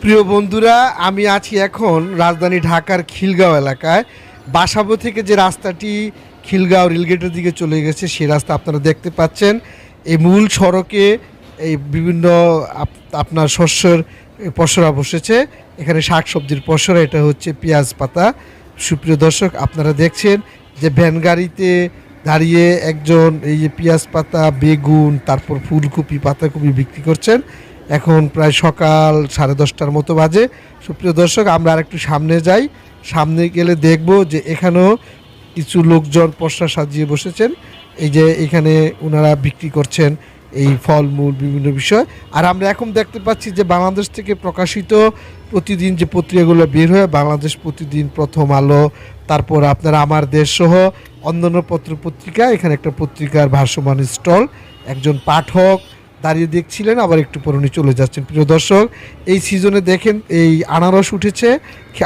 প্রিয় বন্ধুরা, আমি আছি এখন রাজধানী ঢাকার খিলগাঁও এলাকায়। বাসাবো থেকে যে রাস্তাটি খিলগাঁও রেলগেটের দিকে চলে গেছে সেই রাস্তা আপনারা দেখতে পাচ্ছেন। এই মূল সড়কে এই বিভিন্ন আপনার শস্যের পসরা বসেছে। এখানে শাকসবজির পসরা, এটা হচ্ছে পেঁয়াজ পাতা। সুপ্রিয় দর্শক, আপনারা দেখছেন যে ভ্যান গাড়িতে দাঁড়িয়ে একজন এই যে পেঁয়াজ পাতা, বেগুন, তারপর ফুলকপি, পাতাকপি বিক্রি করছেন। এখন প্রায় সকাল 10:30টার মতো বাজে। সুপ্রিয় দর্শক, আমরা আরেকটু সামনে যাই। সামনে গেলে দেখব যে এখানেও কিছু লোকজন পসরা সাজিয়ে বসেছেন। এই যে এখানে ওনারা বিক্রি করছেন এই ফলমূল বিভিন্ন বিষয়। আর আমরা এখন দেখতে পাচ্ছি যে বাংলাদেশ থেকে প্রকাশিত প্রতিদিন যে পত্রিকাগুলো বের হয়, বাংলাদেশ প্রতিদিন, প্রথম আলো, তারপর আপনার আমার দেশ সহ অন্যান্য পত্রিকা, এখানে একটা পত্রিকার ভাসমান স্টল, একজন পাঠক দাঁড়িয়ে দেখছিলেন, আবার একটু পরে উনি চলে যাচ্ছেন। প্রিয় দর্শক, এই সিজনে দেখেন এই আনারস উঠেছে।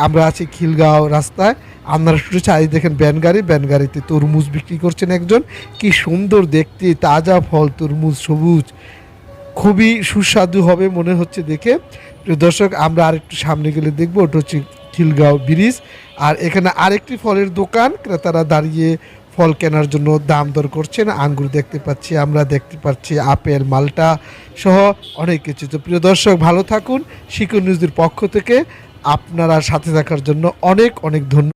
আমরা আছি খিলগাঁও রাস্তায়, আনারস উঠেছে। আর দেখেন ভ্যান গাড়িতে তরমুজ বিক্রি করছেন একজন। কি সুন্দর দেখতে, তাজা ফল, তরমুজ সবুজ, খুবই সুস্বাদু হবে মনে হচ্ছে দেখে। প্রিয় দর্শক, আমরা আরেকটু সামনে গেলে দেখবো ওটা হচ্ছে খিলগাঁও ব্রিজ। আর এখানে আরেকটি ফলের দোকান, ক্রেতারা দাঁড়িয়ে ফল কেনার জন্য দাম দর করছেন। আঙ্গুর দেখতে পাচ্ছি, আমরা দেখতে পাচ্ছি আপেল, মালটা সহ অনেক কিছু। তো প্রিয় দর্শক, ভালো থাকুন। শিকন নিউজের পক্ষ থেকে আপনারা সাথে থাকার জন্য অনেক অনেক ধন্যবাদ।